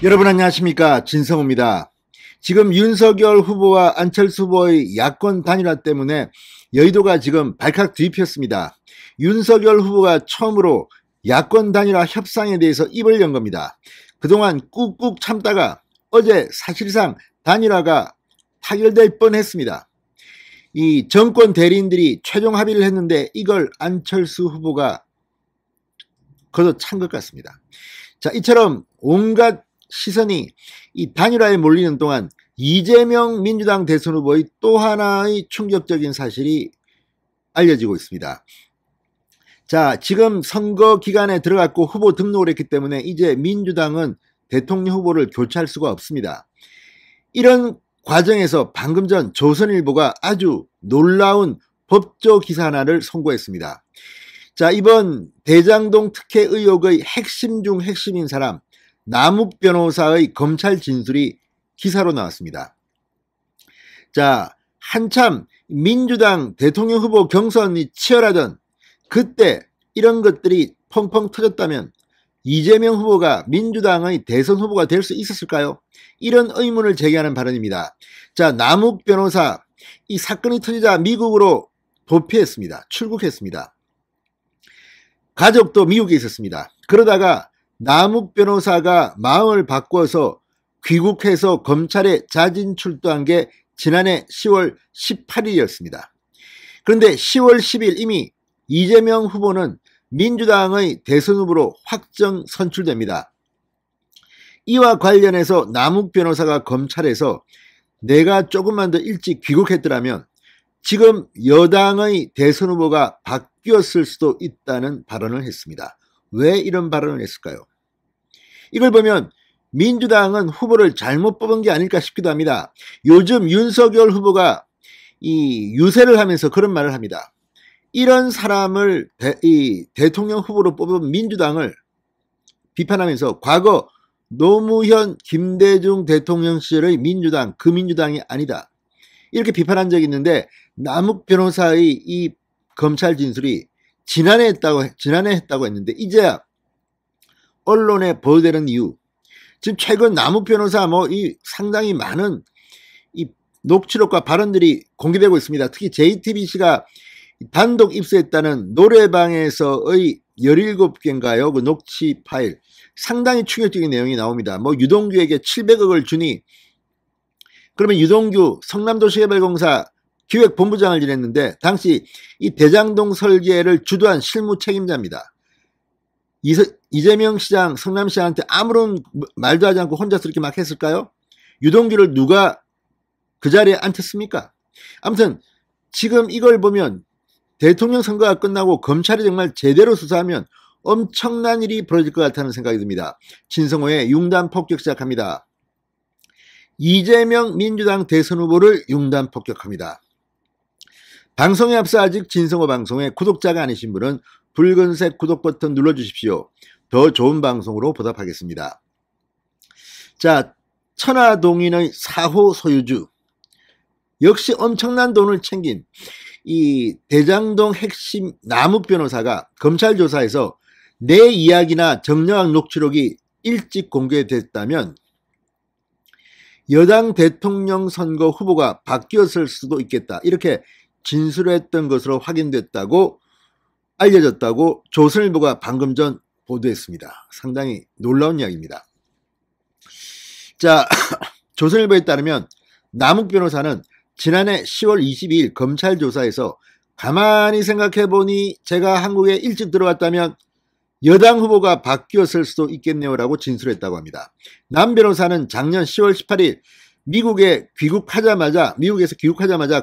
여러분 안녕하십니까, 진성호입니다. 지금 윤석열 후보와 안철수 후보의 야권 단일화 때문에 여의도가 지금 발칵 뒤집혔습니다. 윤석열 후보가 처음으로 야권 단일화 협상에 대해서 입을 연 겁니다. 그동안 꾹꾹 참다가 어제 사실상 단일화가 타결될 뻔했습니다. 이 정권 대리인들이 최종 합의를 했는데 이걸 안철수 후보가 걷어찬 것 같습니다. 자, 이처럼 온갖 시선이 이 단일화에 몰리는 동안 이재명 민주당 대선 후보의 또 하나의 충격적인 사실이 알려지고 있습니다. 자, 지금 선거 기간에 들어갔고 후보 등록을 했기 때문에 이제 민주당은 대통령 후보를 교체할 수가 없습니다. 이런 과정에서 방금 전 조선일보가 아주 놀라운 법조 기사 하나를 선고했습니다. 자, 이번 대장동 특혜 의혹의 핵심 중 핵심인 사람 남욱 변호사의 검찰 진술이 기사로 나왔습니다. 자, 한참 민주당 대통령 후보 경선이 치열하던 그때 이런 것들이 펑펑 터졌다면 이재명 후보가 민주당의 대선 후보가 될 수 있었을까요? 이런 의문을 제기하는 발언입니다. 자, 남욱 변호사, 이 사건이 터지자 미국으로 도피했습니다. 출국했습니다. 가족도 미국에 있었습니다. 그러다가 남욱 변호사가 마음을 바꿔서 귀국해서 검찰에 자진 출두한 게 지난해 10월 18일이었습니다. 그런데 10월 10일 이미 이재명 후보는 민주당의 대선 후보로 확정 선출됩니다. 이와 관련해서 남욱 변호사가 검찰에서 내가 조금만 더 일찍 귀국했더라면 지금 여당의 대선 후보가 바뀌었을 수도 있다는 발언을 했습니다. 왜 이런 발언을 했을까요? 이걸 보면 민주당은 후보를 잘못 뽑은 게 아닐까 싶기도 합니다. 요즘 윤석열 후보가 이 유세를 하면서 그런 말을 합니다. 이런 사람을 대통령 후보로 뽑은 민주당을 비판하면서 과거 노무현, 김대중 대통령 시절의 민주당, 그 민주당이 아니다. 이렇게 비판한 적이 있는데 남욱 변호사의 이 검찰 진술이 지난해 했다고 했는데 이제야 언론에 보도되는 이유, 지금 최근 남욱 변호사 이 상당히 많은 이 녹취록과 발언들이 공개되고 있습니다. 특히 JTBC가 단독 입수했다는 노래방에서의 17개인가요? 그 녹취 파일. 상당히 충격적인 내용이 나옵니다. 유동규에게 700억을 주니, 그러면 유동규 성남도시개발공사 기획본부장을 지냈는데, 당시 이 대장동 설계를 주도한 실무 책임자입니다. 이재명 시장, 성남시장한테 아무런 말도 하지 않고 혼자서 이렇게 막 했을까요? 유동규를 누가 그 자리에 앉혔습니까? 아무튼, 지금 이걸 보면 대통령 선거가 끝나고 검찰이 정말 제대로 수사하면 엄청난 일이 벌어질 것 같다는 생각이 듭니다. 진성호의 융단 폭격 시작합니다. 이재명 민주당 대선 후보를 융단 폭격합니다. 방송에 앞서 아직 진성호 방송에 구독자가 아니신 분은 붉은색 구독 버튼 눌러주십시오. 더 좋은 방송으로 보답하겠습니다. 자, 천화동인의 4호 소유주, 역시 엄청난 돈을 챙긴 이 대장동 핵심 남욱 변호사가 검찰 조사에서 내 이야기나 정황 녹취록이 일찍 공개됐다면 여당 대통령 선거 후보가 바뀌었을 수도 있겠다. 이렇게 진술했던 것으로 확인됐다고 알려졌다고 조선일보가 방금 전 보도했습니다. 상당히 놀라운 이야기입니다. 자, 조선일보에 따르면 남욱 변호사는 지난해 10월 22일 검찰 조사에서 가만히 생각해보니 제가 한국에 일찍 들어왔다면 여당 후보가 바뀌었을 수도 있겠네요라고 진술했다고 합니다. 남 변호사는 작년 10월 18일 미국에서 귀국하자마자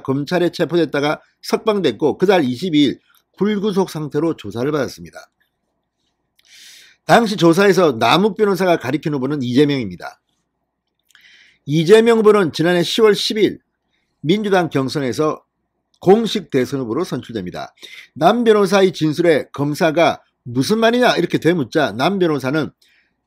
검찰에 체포됐다가 석방됐고 그달 22일 불구속 상태로 조사를 받았습니다. 당시 조사에서 남욱 변호사가 가리킨 후보는 이재명입니다. 이재명 후보는 지난해 10월 10일 민주당 경선에서 공식 대선 후보로 선출됩니다. 남 변호사의 진술에 검사가 무슨 말이냐 이렇게 되묻자 남 변호사는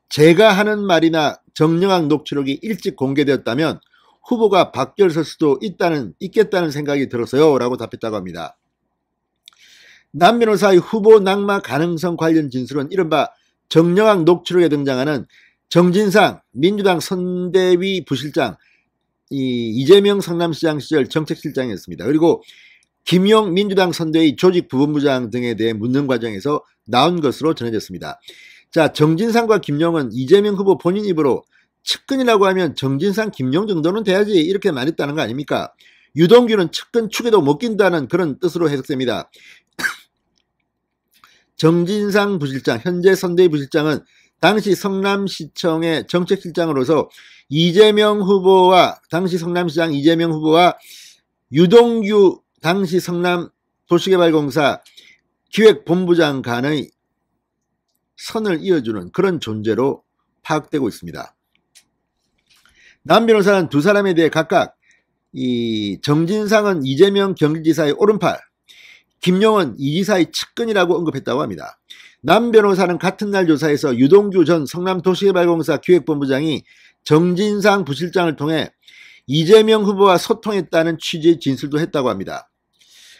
제가 하는 말이나 정황 녹취록이 일찍 공개되었다면 후보가 바뀌었을 수도 있겠다는 생각이 들었어요 라고 답했다고 합니다. 남 변호사의 후보 낙마 가능성 관련 진술은 이른바 정영학 녹취록에 등장하는 정진상 민주당 선대위 부실장, 이재명 성남시장 시절 정책실장이었습니다. 그리고 김용 민주당 선대위 조직부본부장 등에 대해 묻는 과정에서 나온 것으로 전해졌습니다. 자, 정진상과 김용은 이재명 후보 본인 입으로 측근이라고 하면 정진상, 김용 정도는 돼야지 이렇게 말했다는 거 아닙니까? 유동규는 측근 축에도 못 낀다는 그런 뜻으로 해석됩니다. 정진상 부실장, 현재 선대위 부실장은 당시 성남시청의 정책실장으로서 이재명 후보와 당시 성남시장 이재명 후보와 유동규 당시 성남도시개발공사 기획본부장 간의 선을 이어주는 그런 존재로 파악되고 있습니다. 남 변호사는 두 사람에 대해 각각 정진상은 이재명 경기지사의 오른팔, 김용은 이 지사의 측근이라고 언급했다고 합니다. 남 변호사는 같은 날 조사에서 유동규 전 성남도시개발공사 기획본부장이 정진상 부실장을 통해 이재명 후보와 소통했다는 취지의 진술도 했다고 합니다.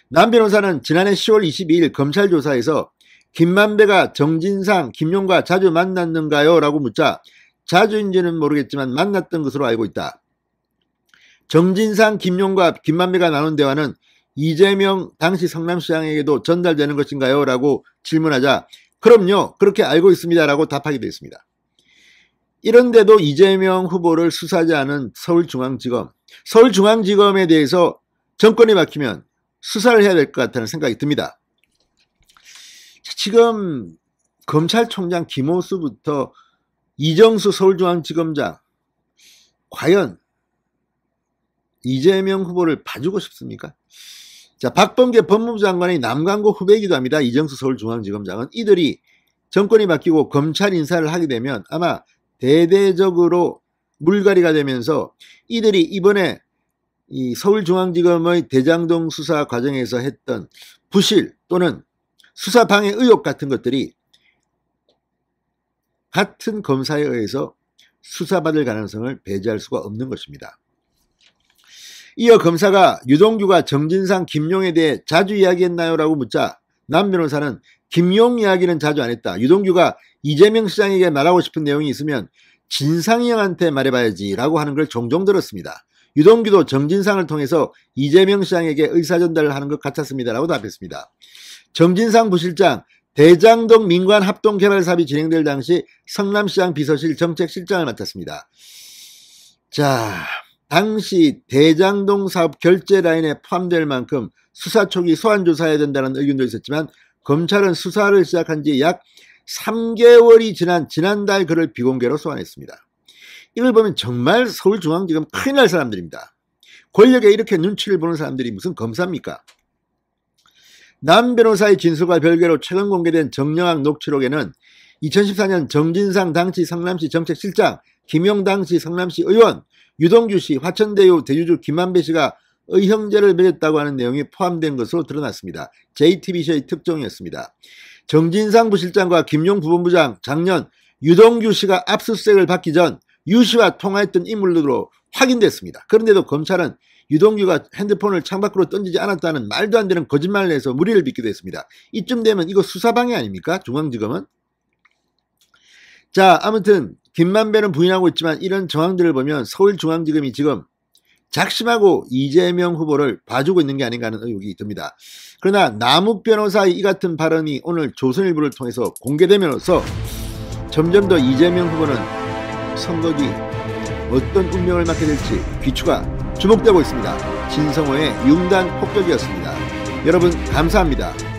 남 변호사는 지난해 10월 22일 검찰 조사에서 김만배가 정진상, 김용과 자주 만났는가요? 라고 묻자 자주인지는 모르겠지만 만났던 것으로 알고 있다. 정진상, 김용과 김만배가 나눈 대화는 이재명 당시 성남시장에게도 전달되는 것인가요? 라고 질문하자 그럼요, 그렇게 알고 있습니다 라고 답하기도 했습니다. 이런데도 이재명 후보를 수사하지 않은 서울중앙지검에 대해서 정권이 바뀌면 수사를 해야 될 것 같다는 생각이 듭니다. 지금 검찰총장 김호수부터 이정수 서울중앙지검장, 과연 이재명 후보를 봐주고 싶습니까? 자, 박범계 법무부 장관의 남강구 후배이기도 합니다. 이정수 서울중앙지검장은. 이들이 정권이 바뀌고 검찰 인사를 하게 되면 아마 대대적으로 물갈이가 되면서 이들이 이번에 이 서울중앙지검의 대장동 수사 과정에서 했던 부실 또는 수사방해 의혹 같은 것들이 같은 검사에 의해서 수사받을 가능성을 배제할 수가 없는 것입니다. 이어 검사가 유동규가 정진상, 김용에 대해 자주 이야기했나요? 라고 묻자 남 변호사는 김용 이야기는 자주 안 했다. 유동규가 이재명 시장에게 말하고 싶은 내용이 있으면 진상이 형한테 말해봐야지 라고 하는 걸 종종 들었습니다. 유동규도 정진상을 통해서 이재명 시장에게 의사전달을 하는 것 같았습니다 라고 답했습니다. 정진상 부실장, 대장동 민관합동개발사업이 진행될 당시 성남시장 비서실 정책실장을 맡았습니다. 자, 당시 대장동 사업 결제 라인에 포함될 만큼 수사 초기 소환 조사해야 된다는 의견도 있었지만 검찰은 수사를 시작한 지 약 3개월이 지난 지난달 그를 비공개로 소환했습니다. 이걸 보면 정말 서울중앙지검 큰일 날 사람들입니다. 권력에 이렇게 눈치를 보는 사람들이 무슨 검사입니까? 남 변호사의 진술과 별개로 최근 공개된 정영학 녹취록에는 2014년 정진상 당시 성남시 정책실장, 김용 당시 성남시 의원, 유동규 씨, 화천대유 대주주 김만배 씨가 의형제를 맺었다고 하는 내용이 포함된 것으로 드러났습니다. JTBC의 특종이었습니다. 정진상 부실장과 김용 부본부장, 작년 유동규 씨가 압수수색을 받기 전 유 씨와 통화했던 인물로 확인됐습니다. 그런데도 검찰은 유동규가 핸드폰을 창밖으로 던지지 않았다는 말도 안 되는 거짓말을 해서 무리를 빚기도 했습니다. 이쯤 되면 이거 수사방해 아닙니까? 중앙지검은? 자, 아무튼 김만배는 부인하고 있지만 이런 정황들을 보면 서울중앙지검이 지금 작심하고 이재명 후보를 봐주고 있는 게 아닌가 하는 의혹이 듭니다. 그러나 남욱 변호사의 이 같은 발언이 오늘 조선일보를 통해서 공개되면서 점점 더 이재명 후보는 선거 뒤 어떤 운명을 맞게 될지 귀추가 주목되고 있습니다. 진성호의 융단 폭격이었습니다. 여러분 감사합니다.